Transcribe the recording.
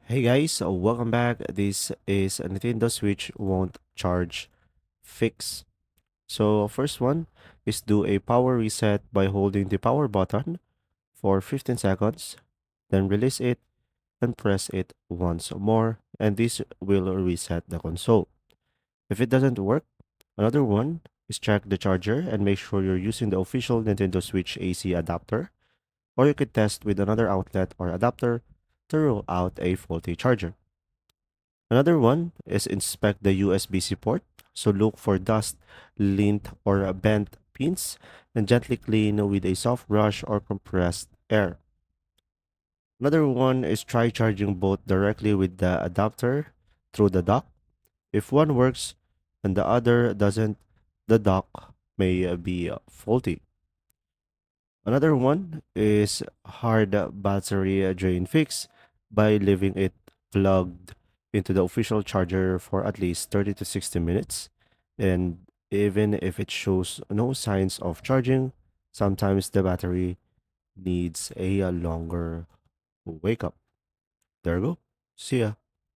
Hey guys, welcome back. This is a Nintendo Switch won't charge fix. So first one is do a power reset by holding the power button for 15 seconds, then release it and press it once more, and this will reset the console. If it doesn't work, another one is check the charger and make sure you're using the official Nintendo Switch AC adapter, or you could test with another outlet or adapter to rule out a faulty charger. Another one is inspect the USB-C port. So look for dust, lint, or bent pins and gently clean with a soft brush or compressed air. Another one is try charging both directly with the adapter through the dock. If one works and the other doesn't, the dock may be faulty. Another one is hard battery drain fix by leaving it plugged into the official charger for at least 30 to 60 minutes. And even if it shows no signs of charging, sometimes the battery needs a longer wake up. There you go. See ya.